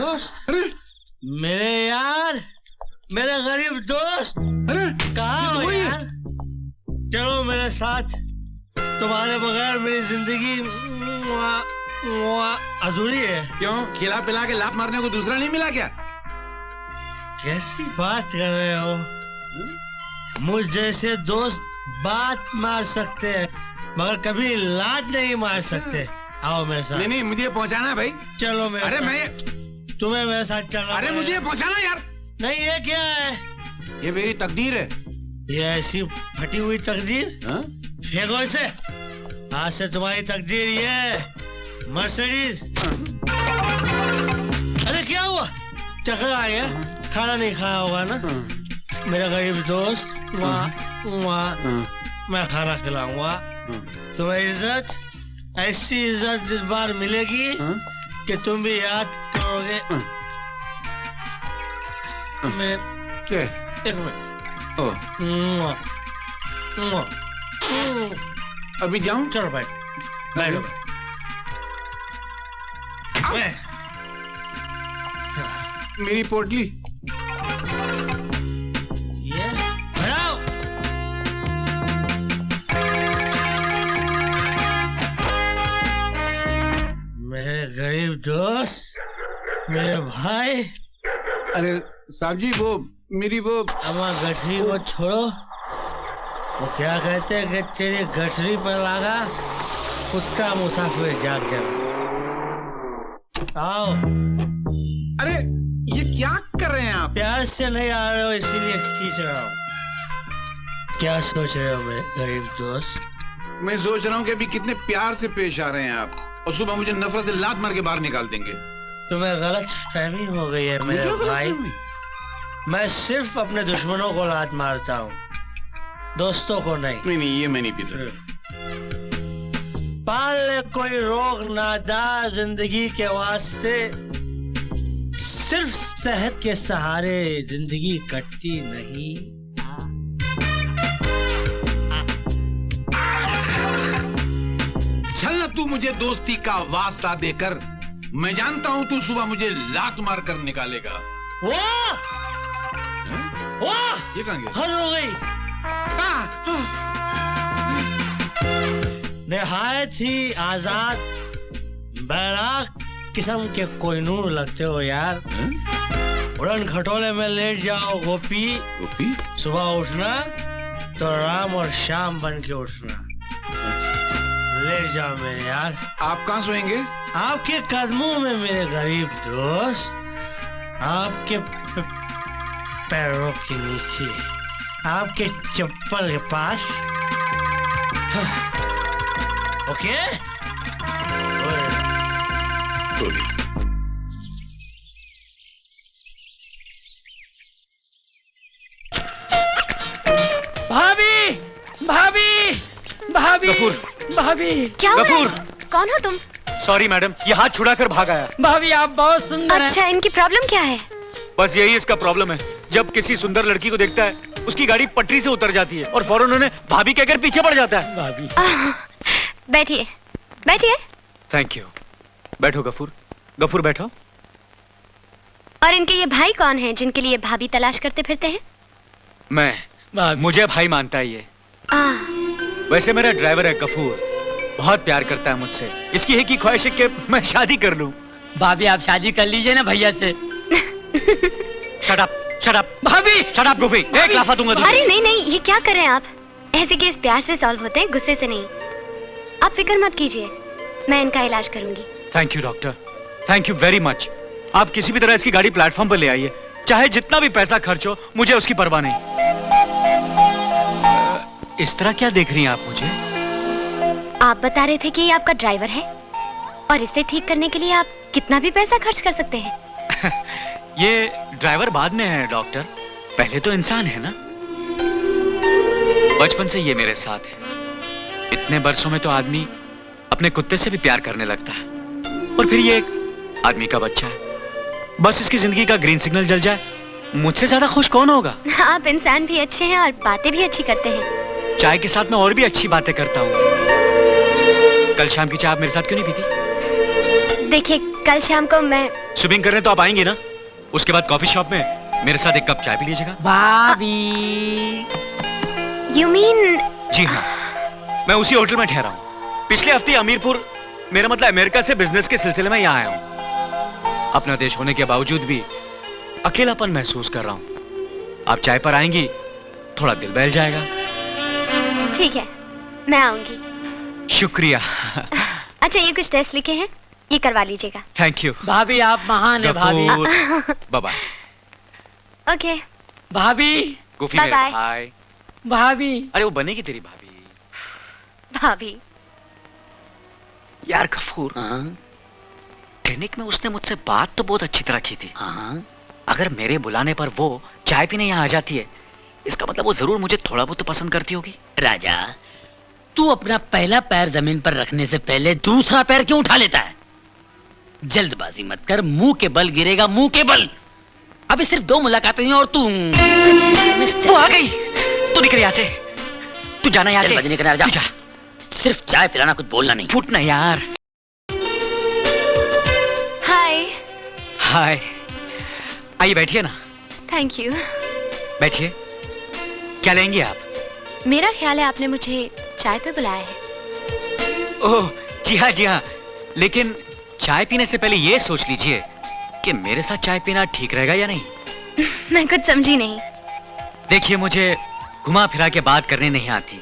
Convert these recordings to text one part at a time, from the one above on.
दोस्त, अरे मेरे यार, मेरे गरीब दोस्त, अरे कहाँ हो यार? चलो मेरे साथ, तुम्हारे बगैर मेरी जिंदगी अधूरी है। क्यों, खिला पिला के लात मारने को दूसरा नहीं मिला क्या? कैसी बात कर रहे हो? मुझ जैसे दोस्त बात मार सकते हैं मगर कभी लात नहीं मार सकते। आओ मेरे साथ। नहीं, मुझे पहुंचाना है भाई। चलो मेरे अरे साथ। मैं, तुम्हें मेरे साथ चलना। अरे मुझे पहुंचाना यार। नहीं, ये क्या है? ये मेरी तकदीर है। ये ऐसी फटी हुई तकदीर? फेंको इसे। आज से तुम्हारी तकदीर ये मर्सिडीज। अरे क्या हुआ? चक्कर आ गया? खाना नहीं खाया होगा ना? मेरा गरीब दोस्त, मैं खाना खिलाऊंगा। तुम्हें इज्जत, ऐसी इज्जत इस बार मिलेगी कि तुम भी याद करोगे। मैं एक मिनट। अभी जाऊं? चलो बैठ, बैठो। मेरी पोटली ये हटाओ। मेरे गरीब दोस्त, मेरे भाई। अरे साहब जी, वो मेरी वो अम्मा गठरी को छोड़ो। वो क्या कहते हैं कि तेरी गठरी पर लागा कुत्ता मुसाफिर जाग जाए। आओ। अरे ये क्या कर रहे हैं आप? प्यार से नहीं आ रहे हो इसीलिए खींच रहा हूँ। क्या सोच रहे हो मेरे गरीब दोस्त? मैं सोच रहा हूँ कि अभी कितने प्यार से पेश आ रहे हैं आप, और सुबह मुझे नफरत से लात मार के बाहर निकाल देंगे। तुम्हें गलत फहमी हो गई है मेरे भाई। मैं सिर्फ अपने दुश्मनों को लात मारता हूँ, दोस्तों को नहीं। नहीं, ये मैं नहीं पीता। पाल ले कोई रोग नादा जिंदगी के वास्ते, सिर्फ सेहत के सहारे जिंदगी कटती नहीं। चल ना तू मुझे दोस्ती का वास्ता देकर, मैं जानता हूँ तू सुबह मुझे लात मार कर निकालेगा। वाह वाह, ये कहाँ गया? हद हो गई। निहायत ही आजाद बैराग किस्म के कोहिनूर लगते हो यार। उड़न खटोले में लेट जाओ गोपी। गोपी? सुबह उठना तो राम और शाम बन के उठना। लेट जाओ मेरे यार। आप कहाँ सोएंगे? आपके कदमों में मेरे गरीब दोस्त, आपके पैरों के नीचे, आपके चप्पल के पास। ओके? भाभी, भाभी, भाभी, गफूर, भाभी। क्या हुआ? गफूर। कौन हो तुम? सॉरी मैडम, ये हाथ छुड़ाकर भाग आया। भाभी आप बहुत सुंदर हैं। अच्छा, इनकी प्रॉब्लम क्या है? बस यही इसका प्रॉब्लम है। जब किसी सुंदर लड़की को देखता है, उसकी गाड़ी पटरी से उतर जाती है और फौरन उन्हें भाभी कहकर पीछे पड़ जाता है। भाभी। बैठिए, बैठिए। Thank you. बैठो गफूर, गफूर बैठो। और इनके ये भाई कौन हैं जिनके लिए भाभी तलाश करते फिरते हैं? मैं, मुझे भाई मानता है ये। वैसे मेरा ड्राइवर है गफूर, बहुत प्यार करता है मुझसे। इसकी है कि ख्वाहिश है कि मैं शादी कर लूं। भाभी आप शादी कर लीजिए ना भैया से। Shut up, shut up. भाभी, शट अप गोपी, एक लाफा दूंगा तुझे। अरे नहीं नहीं, ये क्या कर रहे हैं आप? ऐसे केस प्यार से सॉल्व होते हैं, गुस्से से नहीं। आप फिक्र मत कीजिए, मैं इनका इलाज करूंगी। Thank you doctor, thank you very much. आप किसी भी तरह इसकी गाड़ी प्लेटफॉर्म पर ले आइए, चाहे जितना भी पैसा खर्च हो, मुझे उसकी परवाह नहीं। इस तरह क्या देख रही हैं आप मुझे? आप बता रहे थे कि ये आपका ड्राइवर है और इसे ठीक करने के लिए आप कितना भी पैसा खर्च कर सकते हैं। ये ड्राइवर बाद में है डॉक्टर, पहले तो इंसान है ना। बचपन से ये मेरे साथ है। इतने बरसों में तो आदमी अपने कुत्ते से भी प्यार करने लगता है, और फिर ये एक आदमी का बच्चा है। बस इसकी जिंदगी का ग्रीन सिग्नल जल जाए, मुझसे ज्यादा खुश कौन होगा? आप इंसान भी अच्छे हैं और बातें भी अच्छी करते हैं। चाय के साथ मैं और भी अच्छी बातें करता हूँ। कल शाम की चाय आप मेरे साथ क्यों नहीं पीती? देखिए, कल शाम को मैं स्विमिंग करने तो आप आएंगी ना? उसके बाद कॉफी शॉप में मेरे साथ एक कप चाय पी लीजिएगा। भाभी। You mean? जी हाँ, मैं उसी होटल में ठहरा हूँ। पिछले हफ्ते अमीरपुर, मेरा मतलब अमेरिका से बिजनेस के सिलसिले में यहाँ आया हूँ। अपना देश होने के बावजूद भी अकेलापन महसूस कर रहा हूँ। आप चाय पर आएंगी, थोड़ा दिल बहल जाएगा। ठीक है, मैं आऊंगी। शुक्रिया। अच्छा, ये कुछ टेस्ट लिखे हैं, ये करवा लीजिएगा। Thank you. भाभी आप महान है भाभी। Bye bye. ओके भाभी। गोफी Bye मेरे bye. भाई। भाभी। अरे वो बनेगी तेरी भाभी। भाभी। यार गफूर, क्लिनिक में उसने मुझसे बात तो बहुत अच्छी तरह की थी। अगर मेरे बुलाने पर वो चाय पीने यहाँ आ जाती है, इसका मतलब वो जरूर मुझे थोड़ा बहुत तो पसंद करती होगी। राजा, तू अपना पहला पैर जमीन पर रखने से पहले दूसरा पैर क्यों उठा लेता है? जल्दबाजी मत कर, मुंह के बल गिरेगा, मुंह के बल। अभी सिर्फ 2 मुलाकातें हुई और तू आ गई। तू निकल यहाँ से, तू जाना यहाँ से। जल्दबाजी नहीं करना राजा। तू जा। सिर्फ चाय पिलाना, कुछ बोलना नहीं। फूटना यार। हाय। हाय, आइए बैठिए ना। Thank you. बैठिए। क्या लेंगे आप? मेरा ख्याल है आपने मुझे चाय पे बुलाया है। ओह जी हाँ जी हाँ, लेकिन चाय पीने से पहले ये सोच लीजिए कि मेरे साथ चाय पीना ठीक रहेगा या नहीं। मैं कुछ समझी नहीं। देखिए, मुझे घुमा फिरा के बात करने नहीं आती,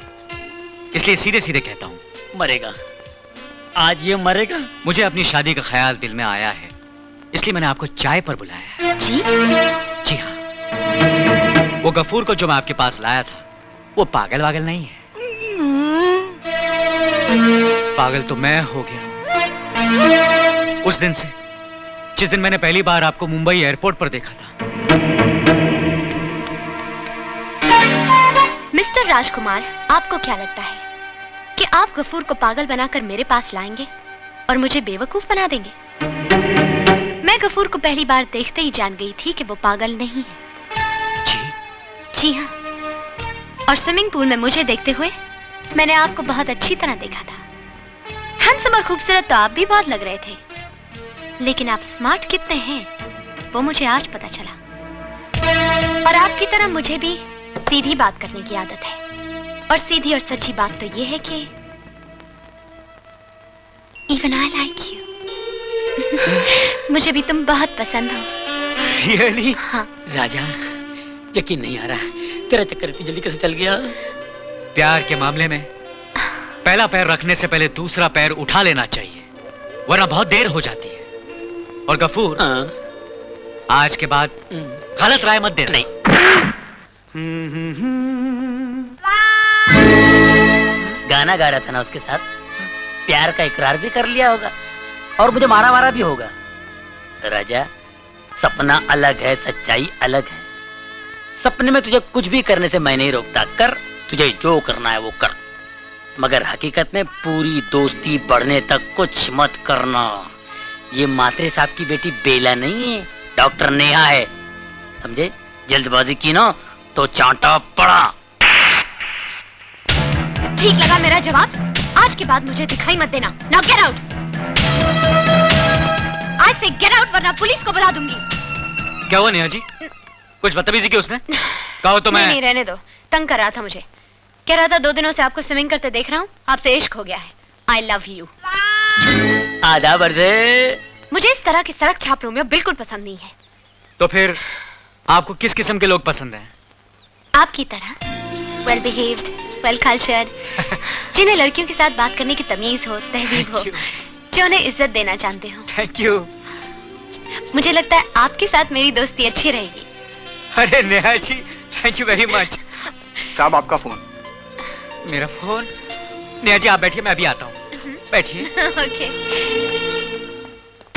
इसलिए सीधे सीधे कहता हूँ। मरेगा, आज ये मरेगा। मुझे अपनी शादी का ख्याल दिल में आया है, इसलिए मैंने आपको चाय पर बुलाया है। जी? जी हाँ, वो गफूर को जो मैं आपके पास लाया था, वो पागल वागल नहीं है। पागल तो मैं हो गया उस दिन से, जिस दिन मैंने पहली बार आपको मुंबई एयरपोर्ट पर देखा था। मिस्टर राजकुमार, आपको क्या लगता है कि आप गफूर को पागल बनाकर मेरे पास लाएंगे और मुझे बेवकूफ बना देंगे? मैं गफूर को पहली बार देखते ही जान गई थी कि वो पागल नहीं है। जी? जी हाँ, और स्विमिंग पूल में मुझे देखते हुए मैंने आपको बहुत अच्छी तरह देखा था। हैंडसम और खूबसूरत तो आप भी बहुत लग रहे थे, लेकिन आप स्मार्ट कितने हैं वो मुझे आज पता चला। और आपकी तरह मुझे भी सीधी बात करने की आदत है, और सीधी और सच्ची बात तो ये है कि इवन आई लाइक यू। मुझे भी तुम बहुत पसंद हो। Really? हाँ। राजा, यकीन नहीं आ रहा है, तेरा चक्कर इतनी जल्दी कैसे चल गया? प्यार के मामले में पहला पैर रखने से पहले दूसरा पैर उठा लेना चाहिए, वरना बहुत देर हो जाती है। और गफूर, आज के बाद गलत राय मत देना। नहीं। गाना गा रहा था ना उसके साथ, प्यार का इकरार भी कर लिया होगा और मुझे मारा मारा भी होगा। राजा, सपना अलग है, सच्चाई अलग है। सपने में तुझे कुछ भी करने से मैं नहीं रोकता, कर, तुझे जो करना है वो कर, मगर हकीकत में पूरी दोस्ती बढ़ने तक कुछ मत करना। ये मात्रे साहब की बेटी बेला नहीं है, डॉक्टर नेहा है, समझे? जल्दबाजी की ना तो चांटा पड़ा। ठीक लगा मेरा जवाब? आज के बाद मुझे दिखाई मत देना। Now get out. आज से गेट आउट, वरना पुलिस को बुला दूंगी। क्या हुआ नेहा जी? कुछ बदतमीजी की उसने? कहो तो मैं नहीं, रहने दो, तंग कर रहा था मुझे। कह रहा था 2 दिनों से आपको स्विमिंग करते देख रहा हूँ, आपसे इश्क हो गया है। I love you. आधा बरसे। मुझे इस तरह के सड़क छाप रोमियो बिल्कुल पसंद नहीं है। तो फिर आपको किस किस्म के लोग पसंद हैं? आपकी तरह वेल बिहेव्ड, वेल कल्चर्ड, जिन्हें लड़कियों के साथ बात करने की तमीज हो, तहजीब हो, जो उन्हें इज्जत देना जानते हो। Thank you. मुझे लगता है आपके साथ मेरी दोस्ती अच्छी रहेगी। अरे Neha ji, thank you very much. साहब, आपका फोन। मेरा फोन? नेहा जी आप बैठिए, मैं अभी आता हूँ। बैठिए। ओके।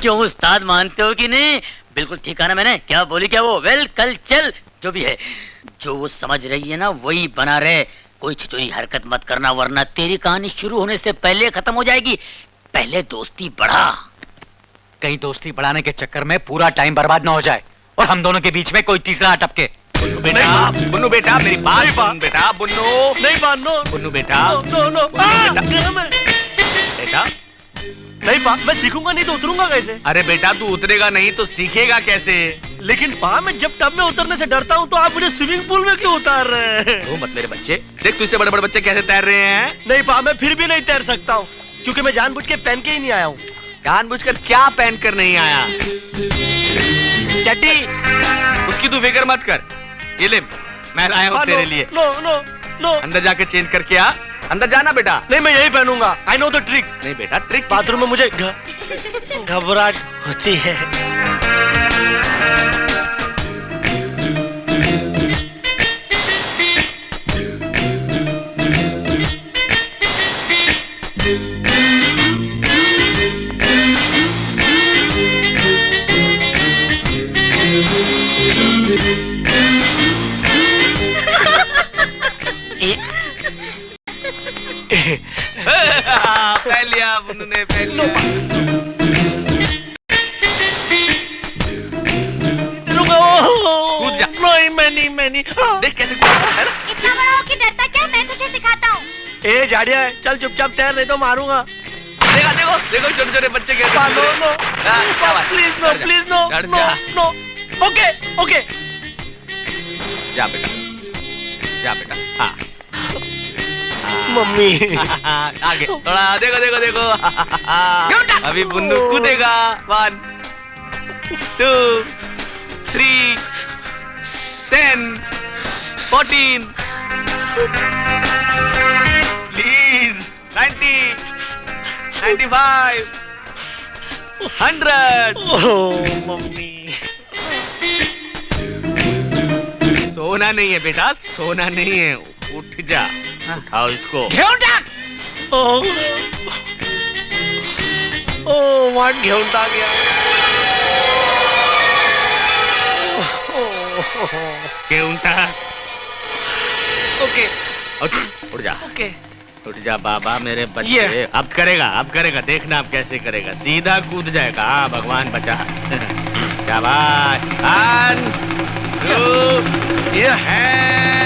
क्यों उस्ताद, मानते हो कि नहीं? बिल्कुल ठीक है ना मैंने? क्या बोली क्या वो? वेल कल्चर जो भी है, जो वो समझ रही है ना वही बना रहे। कोई छिचोरी हरकत मत करना, वरना तेरी कहानी शुरू होने से पहले खत्म हो जाएगी। पहले दोस्ती बढ़ा। कहीं दोस्ती बढ़ाने के चक्कर में पूरा टाइम बर्बाद ना हो जाए और हम दोनों के बीच में कोई तीसरा अटके। बुन्नू बेटा, मेरी बात सुन बेटा। बुन्नू नहीं मानो। बुन्नू बेटा, नो, नो, बेटा, नहीं पा, मैं सीखूंगा नहीं तो उतरूंगा कैसे? अरे बेटा तू उतरेगा नहीं तो सीखेगा कैसे? लेकिन पा, मैं जब टब में उतरने से डरता हूँ तो आप मुझे स्विमिंग पूल में क्यों उतार रहे हैं? तो मत मेरे बच्चे, देख तू इससे बड़े बड़े बच्चे कैसे तैर रहे हैं। नहीं पा, मैं फिर भी नहीं तैर सकता हूँ, क्योंकि मैं जानबूझ के पहन के ही नहीं आया हूँ। जानबूझकर क्या पहन कर नहीं आया? चड्डी। उसकी तू फिक्र मत कर, ये ले मैं लाया हूँ तेरे लिए। No no no. अंदर जाके चेंज करके आ। अंदर जाना बेटा। नहीं, मैं यही पहनूंगा। I know the trick. नहीं बेटा, ट्रिक बाथरूम में मुझे घबराहट होती है। पहन लिया बुन्नू ने, पहन लिया। कूद जा। नहीं, मैं नहीं। देख कैसे कूद रहा है ना? इतना बड़ा हो के डरता क्या? मैं तुझे सिखाता हूँ। ए झाड़िया है, चल चुपचाप तैर, नहीं तो मारूंगा। देखो देखो देखो छोटे छोटे बच्चे कैसे नो कूद रहे हैं। नो क्या बात? प्लीज नो, डर जा, प्लीज नो डर नो जा। नो। Okay okay. जा बेटा, जा बेटा। हाँ मम्मी। आगे थोड़ा देखो देखो देखो। अभी बुन्नू कूदेगा। 1 2 3 10 14 प्लीज 90 95 100। Oh mummy. सोना नहीं है बेटा, सोना नहीं है। उठ जा, उठाओ इसको। ओह ओह, वाट घेऊन गया। क्यों उठा? ओके उठ जा, ओके। उठ जा बाबा मेरे बच्चे। अब करेगा, देखना अब कैसे करेगा। सीधा कूद जाएगा। हाँ भगवान बचा। शाबाश। 1 2 ये है।